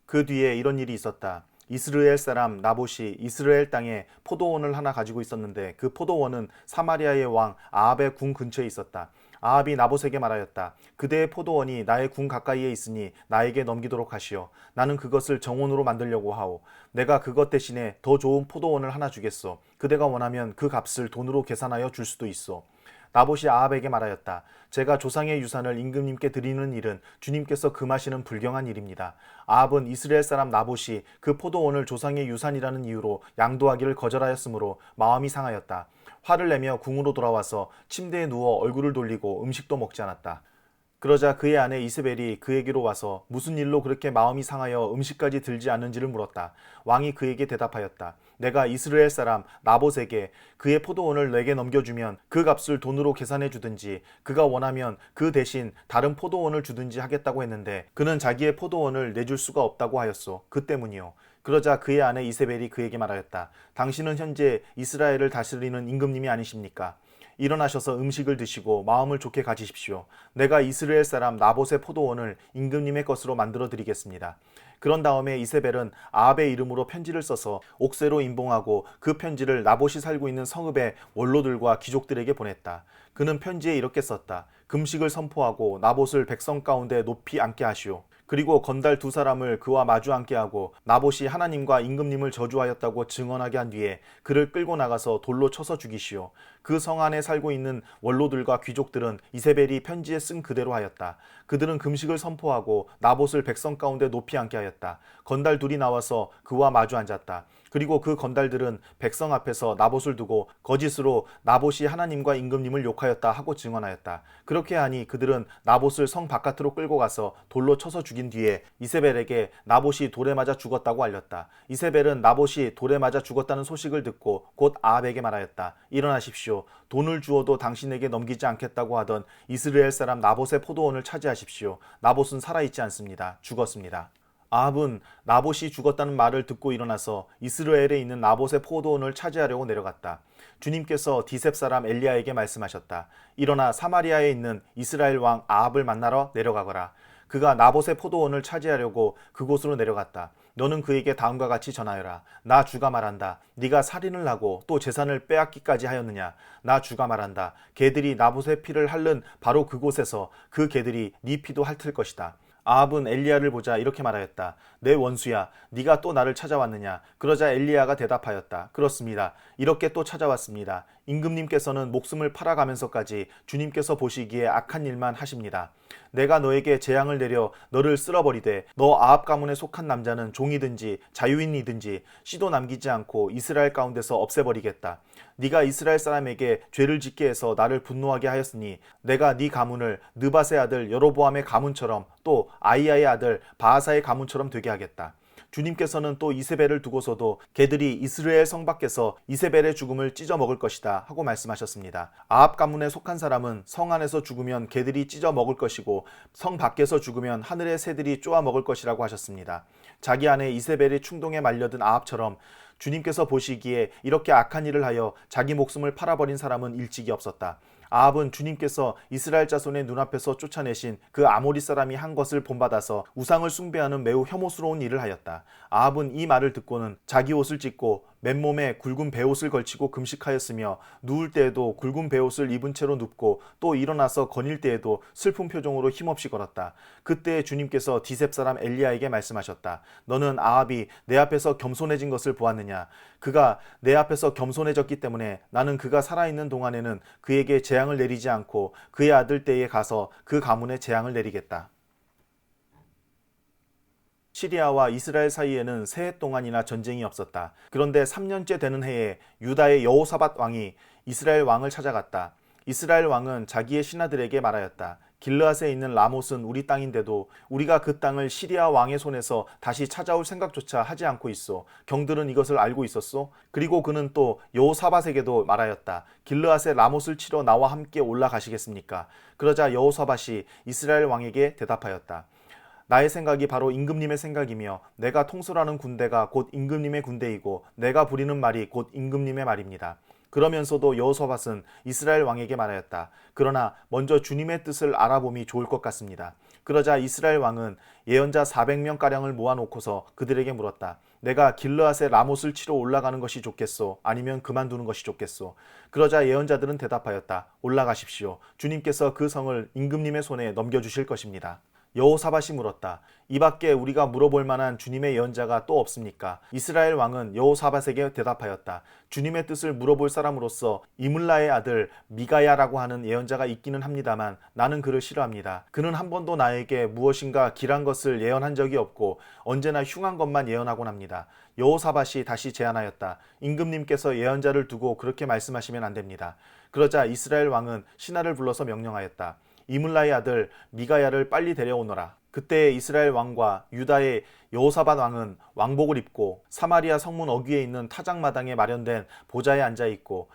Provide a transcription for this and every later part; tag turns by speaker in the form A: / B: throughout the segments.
A: 그 뒤에 이런 일이 있었다. 이스라엘 사람 나봇이 이스라엘 땅에 포도원을 하나 가지고 있었는데 그 포도원은 사마리아의 왕 아합의 궁 근처에 있었다. 아합이 나봇에게 말하였다. 그대의 포도원이 나의 궁 가까이에 있으니 나에게 넘기도록 하시오. 나는 그것을 정원으로 만들려고 하오. 내가 그것 대신에 더 좋은 포도원을 하나 주겠소. 그대가 원하면 그 값을 돈으로 계산하여 줄 수도 있소. 나봇이 아합에게 말하였다. 제가 조상의 유산을 임금님께 드리는 일은 주님께서 금하시는 불경한 일입니다. 아합은 이스라엘 사람 나봇이 그 포도원을 조상의 유산이라는 이유로 양도하기를 거절하였으므로 마음이 상하였다. 화를 내며 궁으로 돌아와서 침대에 누워 얼굴을 돌리고 음식도 먹지 않았다. 그러자 그의 아내 이세벨이 그에게로 와서 무슨 일로 그렇게 마음이 상하여 음식까지 들지 않는지를 물었다. 왕이 그에게 대답하였다. 내가 이스라엘 사람 나봇에게 그의 포도원을 내게 넘겨주면 그 값을 돈으로 계산해 주든지 그가 원하면 그 대신 다른 포도원을 주든지 하겠다고 했는데 그는 자기의 포도원을 내줄 수가 없다고 하였소. 그 때문이요. 그러자 그의 아내 이세벨이 그에게 말하였다. 당신은 현재 이스라엘을 다스리는 임금님이 아니십니까? 일어나셔서 음식을 드시고 마음을 좋게 가지십시오. 내가 이스라엘 사람 나봇의 포도원을 임금님의 것으로 만들어 드리겠습니다. 그런 다음에 이세벨은 아합의 이름으로 편지를 써서 옥새로 인봉하고 그 편지를 나봇이 살고 있는 성읍의 원로들과 귀족들에게 보냈다. 그는 편지에 이렇게 썼다. 금식을 선포하고 나봇을 백성 가운데 높이 앉게 하시오. 그리고 건달 두 사람을 그와 마주 앉게 하고 나봇이 하나님과 임금님을 저주하였다고 증언하게 한 뒤에 그를 끌고 나가서 돌로 쳐서 죽이시오. 그 성 안에 살고 있는 원로들과 귀족들은 이세벨이 편지에 쓴 그대로 하였다. 그들은 금식을 선포하고 나봇을 백성 가운데 높이 앉게 하였다. 건달 둘이 나와서 그와 마주 앉았다. 그리고 그 건달들은 백성 앞에서 나봇을 두고 거짓으로 나봇이 하나님과 임금님을 욕하였다 하고 증언하였다. 그렇게 하니 그들은 나봇을 성 바깥으로 끌고 가서 돌로 쳐서 죽인 뒤에 이세벨에게 나봇이 돌에 맞아 죽었다고 알렸다. 이세벨은 나봇이 돌에 맞아 죽었다는 소식을 듣고 곧 아합에게 말하였다. 일어나십시오. 돈을 주어도 당신에게 넘기지 않겠다고 하던 이스라엘 사람 나봇의 포도원을 차지하십시오. 나봇은 살아있지 않습니다. 죽었습니다. 아합은 나봇이 죽었다는 말을 듣고 일어나서 이스라엘에 있는 나봇의 포도원을 차지하려고 내려갔다. 주님께서 디셉 사람 엘리야에게 말씀하셨다. 일어나 사마리아에 있는 이스라엘 왕 아합을 만나러 내려가거라. 그가 나봇의 포도원을 차지하려고 그곳으로 내려갔다. 너는 그에게 다음과 같이 전하여라. 나 주가 말한다. 네가 살인을 하고 또 재산을 빼앗기까지 하였느냐. 나 주가 말한다. 개들이 나봇의 피를 핥는 바로 그곳에서 그 개들이 네 피도 핥을 것이다. 아합은 엘리야를 보자 이렇게 말하였다. 내 원수야, 네가 또 나를 찾아왔느냐? 그러자 엘리야가 대답하였다. 그렇습니다. 이렇게 또 찾아왔습니다. 임금님께서는 목숨을 팔아가면서까지 주님께서 보시기에 악한 일만 하십니다. 내가 너에게 재앙을 내려 너를 쓸어버리되 너 아합 가문에 속한 남자는 종이든지 자유인이든지 씨도 남기지 않고 이스라엘 가운데서 없애버리겠다. 네가 이스라엘 사람에게 죄를 짓게 해서 나를 분노하게 하였으니 내가 네 가문을 느밧의 아들 여로보암의 가문처럼 또 아이야의 아들 바하사의 가문처럼 되게 하겠다. 주님께서는 또 이세벨을 두고서도 개들이 이스라엘 성 밖에서 이세벨의 죽음을 찢어 먹을 것이다 하고 말씀하셨습니다. 아합 가문에 속한 사람은 성 안에서 죽으면 개들이 찢어 먹을 것이고 성 밖에서 죽으면 하늘의 새들이 쪼아 먹을 것이라고 하셨습니다. 자기 아내 이세벨의 충동에 말려든 아합처럼 주님께서 보시기에 이렇게 악한 일을 하여 자기 목숨을 팔아버린 사람은 일찍이 없었다. 아합은 주님께서 이스라엘 자손의 눈앞에서 쫓아내신 그 아모리 사람이 한 것을 본받아서 우상을 숭배하는 매우 혐오스러운 일을 하였다. 아합은 이 말을 듣고는 자기 옷을 찢고 맨몸에 굵은 베옷을 걸치고 금식하였으며 누울 때에도 굵은 베옷을 입은 채로 눕고 또 일어나서 거닐 때에도 슬픈 표정으로 힘없이 걸었다. 그때 주님께서 디셉 사람 엘리야에게 말씀하셨다. 너는 아합이 내 앞에서 겸손해진 것을 보았느냐? 그가 내 앞에서 겸손해졌기 때문에 나는 그가 살아있는 동안에는 그에게 재앙을 내리지 않고 그의 아들 때에 가서 그 가문에 재앙을 내리겠다. 시리아와 이스라엘 사이에는 세 해 동안이나 전쟁이 없었다. 그런데 3년째 되는 해에 유다의 여호사밧 왕이 이스라엘 왕을 찾아갔다. 이스라엘 왕은 자기의 신하들에게 말하였다. 길르앗에 있는 라못은 우리 땅인데도 우리가 그 땅을 시리아 왕의 손에서 다시 찾아올 생각조차 하지 않고 있어. 경들은 이것을 알고 있었소? 그리고 그는 또 여호사밧에게도 말하였다. 길르앗의 라못을 치러 나와 함께 올라가시겠습니까? 그러자 여호사밧이 이스라엘 왕에게 대답하였다. 나의 생각이 바로 임금님의 생각이며 내가 통솔하는 군대가 곧 임금님의 군대이고 내가 부리는 말이 곧 임금님의 말입니다. 그러면서도 여호사밧은 이스라엘 왕에게 말하였다. 그러나 먼저 주님의 뜻을 알아봄이 좋을 것 같습니다. 그러자 이스라엘 왕은 예언자 400명가량을 모아놓고서 그들에게 물었다. 내가 길르앗의 라못을 치러 올라가는 것이 좋겠소? 아니면 그만두는 것이 좋겠소? 그러자 예언자들은 대답하였다. 올라가십시오. 주님께서 그 성을 임금님의 손에 넘겨주실 것입니다. 여호사밧이 물었다. 이 밖에 우리가 물어볼 만한 주님의 예언자가 또 없습니까? 이스라엘 왕은 여호사밧에게 대답하였다. 주님의 뜻을 물어볼 사람으로서 이물라의 아들 미가야라고 하는 예언자가 있기는 합니다만 나는 그를 싫어합니다. 그는 한 번도 나에게 무엇인가 길한 것을 예언한 적이 없고 언제나 흉한 것만 예언하곤 합니다. 여호사밧이 다시 제안하였다. 임금님께서 예언자를 두고 그렇게 말씀하시면 안 됩니다. 그러자 이스라엘 왕은 신하를 불러서 명령하였다. 이물라의 아들 미가야를 빨리 데려오너라. 그때 이스라엘 왕과 유다의 여호사밧 왕은 왕복을 입고 사마리아 성문 어귀에 있는 타작마당에 마련된 보좌에 앉아 있고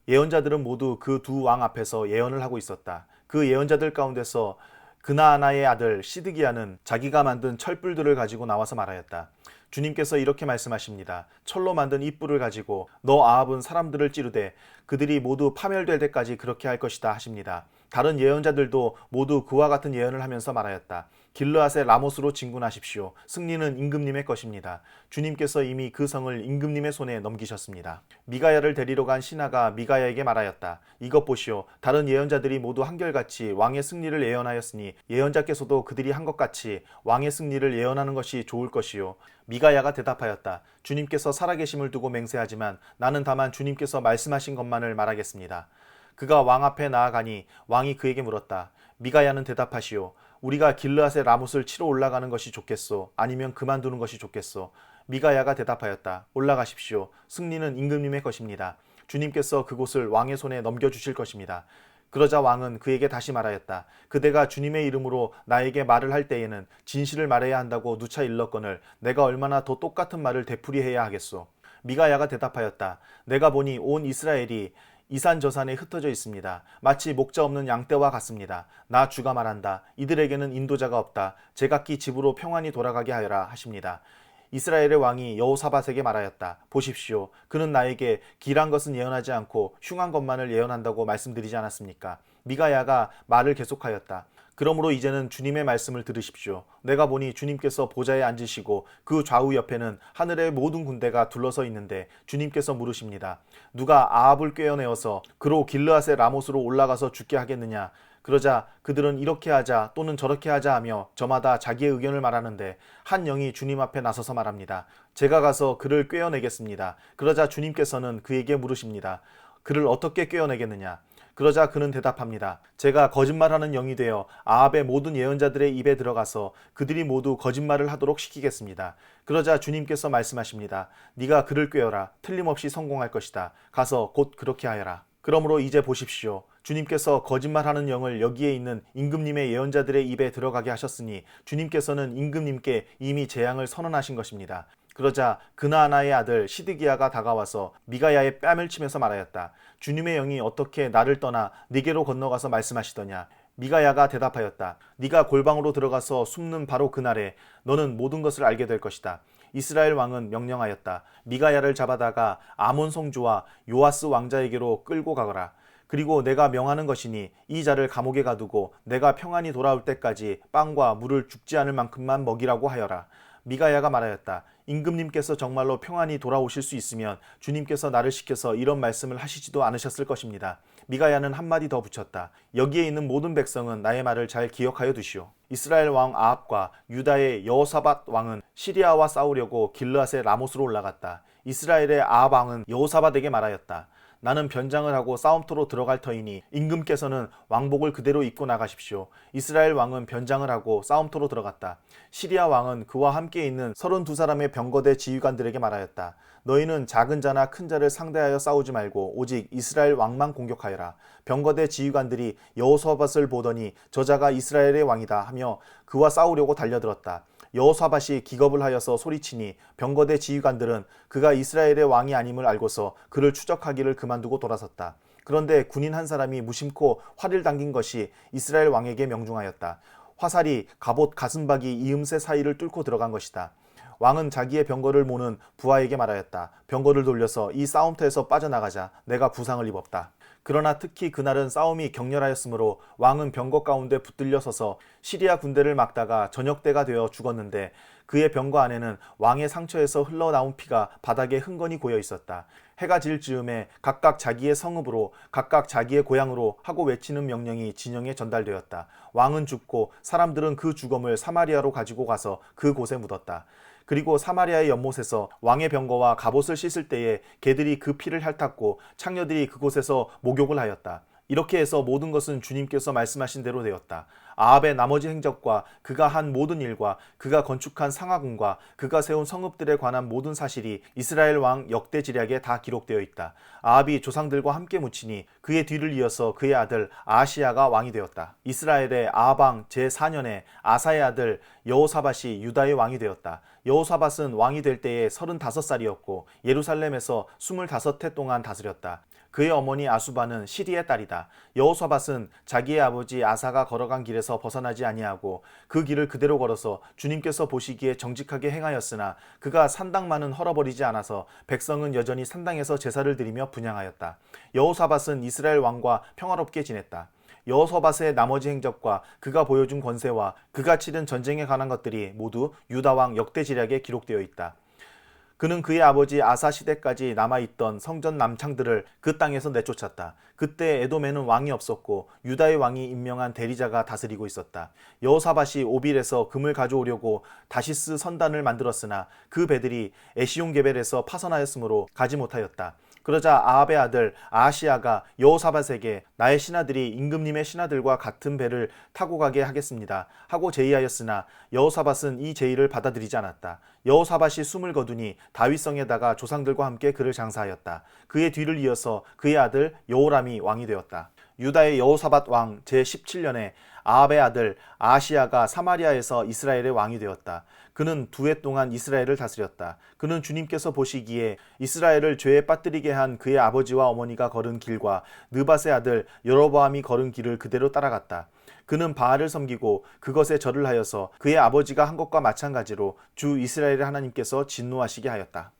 A: 예언자들은 모두 그 두 왕 앞에서 예언을 하고 있었다. 그 예언자들 가운데서 그나아나의 아들 시드기야는 자기가 만든 철불들을 가지고 나와서 말하였다. 주님께서 이렇게 말씀하십니다. 철로 만든 이 뿔을 가지고 너 아합은 사람들을 찌르되 그들이 모두 파멸될 때까지 그렇게 할 것이다 하십니다. 다른 예언자들도 모두 그와 같은 예언을 하면서 말하였다. 길르앗의 라못으로 진군하십시오. 승리는 임금님의 것입니다. 주님께서 이미 그 성을 임금님의 손에 넘기셨습니다. 미가야를 데리러 간 신하가 미가야에게 말하였다. 이것 보시오. 다른 예언자들이 모두 한결같이 왕의 승리를 예언하였으니 예언자께서도 그들이 한 것 같이 왕의 승리를 예언하는 것이 좋을 것이요. 미가야가 대답하였다. 주님께서 살아계심을 두고 맹세하지만 나는 다만 주님께서 말씀하신 것만을 말하겠습니다. 그가 왕 앞에 나아가니 왕이 그에게 물었다. 미가야는 대답하시오. 우리가 길르앗의 라못을 치러 올라가는 것이 좋겠소? 아니면 그만두는 것이 좋겠소? 미가야가 대답하였다. 올라가십시오. 승리는 임금님의 것입니다. 주님께서 그곳을 왕의 손에 넘겨주실 것입니다. 그러자 왕은 그에게 다시 말하였다. 그대가 주님의 이름으로 나에게 말을 할 때에는 진실을 말해야 한다고 누차 일렀거늘 내가 얼마나 더 똑같은 말을 되풀이해야 하겠소? 미가야가 대답하였다. 내가 보니 온 이스라엘이 이산저산에 흩어져 있습니다. 마치 목자 없는 양떼와 같습니다. 나 주가 말한다. 이들에게는 인도자가 없다. 제각기 집으로 평안히 돌아가게 하여라 하십니다. 이스라엘의 왕이 여호사밧에게 말하였다. 보십시오. 그는 나에게 길한 것은 예언하지 않고 흉한 것만을 예언한다고 말씀드리지 않았습니까? 미가야가 말을 계속하였다. 그러므로 이제는 주님의 말씀을 들으십시오. 내가 보니 주님께서 보좌에 앉으시고 그 좌우 옆에는 하늘의 모든 군대가 둘러서 있는데 주님께서 물으십니다. 누가 아합을 꿰어내어서 그로 길르앗의 라못으로 올라가서 죽게 하겠느냐? 그러자 그들은 이렇게 하자 또는 저렇게 하자 하며 저마다 자기의 의견을 말하는데 한 영이 주님 앞에 나서서 말합니다. 제가 가서 그를 꿰어내겠습니다. 그러자 주님께서는 그에게 물으십니다. 그를 어떻게 꿰어내겠느냐? 그러자 그는 대답합니다. 제가 거짓말하는 영이 되어 아합의 모든 예언자들의 입에 들어가서 그들이 모두 거짓말을 하도록 시키겠습니다. 그러자 주님께서 말씀하십니다. 네가 그를 꿰어라. 틀림없이 성공할 것이다. 가서 곧 그렇게 하여라. 그러므로 이제 보십시오. 주님께서 거짓말하는 영을 여기에 있는 임금님의 예언자들의 입에 들어가게 하셨으니 주님께서는 임금님께 이미 재앙을 선언하신 것입니다. 그러자 그나아나의 아들 시드기야가 다가와서 미가야의 뺨을 치면서 말하였다. 주님의 영이 어떻게 나를 떠나 네게로 건너가서 말씀하시더냐? 미가야가 대답하였다. 네가 골방으로 들어가서 숨는 바로 그날에 너는 모든 것을 알게 될 것이다. 이스라엘 왕은 명령하였다. 미가야를 잡아다가 아몬 성주와 요아스 왕자에게로 끌고 가거라. 그리고 내가 명하는 것이니 이 자를 감옥에 가두고 내가 평안히 돌아올 때까지 빵과 물을 죽지 않을 만큼만 먹이라고 하여라. 미가야가 말하였다. 임금님께서 정말로 평안히 돌아오실 수 있으면 주님께서 나를 시켜서 이런 말씀을 하시지도 않으셨을 것입니다. 미가야는 한마디 더 붙였다. 여기에 있는 모든 백성은 나의 말을 잘 기억하여 두시오. 이스라엘 왕 아합과 유다의 여호사밧 왕은 시리아와 싸우려고 길르앗의 라못으로 올라갔다. 이스라엘의 아합 왕은 여호사밧에게 말하였다. 나는 변장을 하고 싸움터로 들어갈 터이니 임금께서는 왕복을 그대로 입고 나가십시오. 이스라엘 왕은 변장을 하고 싸움터로 들어갔다. 시리아 왕은 그와 함께 있는 32사람의 병거대 지휘관들에게 말하였다. 너희는 작은 자나 큰 자를 상대하여 싸우지 말고 오직 이스라엘 왕만 공격하여라. 병거대 지휘관들이 여호사밧을 보더니 저자가 이스라엘의 왕이다 하며 그와 싸우려고 달려들었다. 여호사밧이 기겁을 하여서 소리치니 병거대 지휘관들은 그가 이스라엘의 왕이 아님을 알고서 그를 추적하기를 그만두고 돌아섰다. 그런데 군인 한 사람이 무심코 활을 당긴 것이 이스라엘 왕에게 명중하였다. 화살이 갑옷 가슴박이 이음새 사이를 뚫고 들어간 것이다. 왕은 자기의 병거를 모는 부하에게 말하였다. 병거를 돌려서 이 싸움터에서 빠져나가자. 내가 부상을 입었다. 그러나 특히 그날은 싸움이 격렬하였으므로 왕은 병거 가운데 붙들려 서서 시리아 군대를 막다가 저녁때가 되어 죽었는데 그의 병거 안에는 왕의 상처에서 흘러나온 피가 바닥에 흥건히 고여 있었다. 해가 질 즈음에 각각 자기의 성읍으로 각각 자기의 고향으로 하고 외치는 명령이 진영에 전달되었다. 왕은 죽고 사람들은 그 죽음을 사마리아로 가지고 가서 그곳에 묻었다. 그리고 사마리아의 연못에서 왕의 병거와 갑옷을 씻을 때에 개들이 그 피를 핥았고 창녀들이 그곳에서 목욕을 하였다. 이렇게 해서 모든 것은 주님께서 말씀하신 대로 되었다. 아합의 나머지 행적과 그가 한 모든 일과 그가 건축한 상하궁과 그가 세운 성읍들에 관한 모든 사실이 이스라엘 왕 역대지략에 다 기록되어 있다. 아합이 조상들과 함께 묻히니 그의 뒤를 이어서 그의 아들 아하시야가 왕이 되었다. 이스라엘의 아합 왕 제4년에 아사의 아들 여호사밧이 유다의 왕이 되었다. 여호사밧은 왕이 될 때에 35살이었고 예루살렘에서 25해 동안 다스렸다. 그의 어머니 아수바는 시리의 딸이다. 여호사밧은 자기의 아버지 아사가 걸어간 길에서 벗어나지 아니하고 그 길을 그대로 걸어서 주님께서 보시기에 정직하게 행하였으나 그가 산당 많은 헐어버리지 않아서 백성은 여전히 산당에서 제사를 드리며 분향하였다. 여호사밧은 이스라엘 왕과 평화롭게 지냈다. 여호사밧의 나머지 행적과 그가 보여준 권세와 그가 치른 전쟁에 관한 것들이 모두 유다 왕 역대지략에 기록되어 있다. 그는 그의 아버지 아사 시대까지 남아있던 성전 남창들을 그 땅에서 내쫓았다. 그때 에돔에는 왕이 없었고 유다의 왕이 임명한 대리자가 다스리고 있었다. 여호사밧이 오빌에서 금을 가져오려고 다시스 선단을 만들었으나 그 배들이 에시온게벨에서 파선하였으므로 가지 못하였다. 그러자 아합의 아들 아하시야가 여호사밧에게 나의 신하들이 임금님의 신하들과 같은 배를 타고 가게 하겠습니다 하고 제의하였으나 여호사밧은 이 제의를 받아들이지 않았다. 여호사밧이 숨을 거두니 다윗성에다가 조상들과 함께 그를 장사하였다. 그의 뒤를 이어서 그의 아들 여호람이 왕이 되었다. 유다의 여호사밧 왕 제17년에 아합의 아들 아하시야가 사마리아에서 이스라엘의 왕이 되었다. 그는 2해 동안 이스라엘을 다스렸다. 그는 주님께서 보시기에 이스라엘을 죄에 빠뜨리게 한 그의 아버지와 어머니가 걸은 길과 느밧의 아들 여로보암이 걸은 길을 그대로 따라갔다. 그는 바알을 섬기고 그것에 절을 하여서 그의 아버지가 한 것과 마찬가지로 주 이스라엘의 하나님께서 진노하시게 하였다.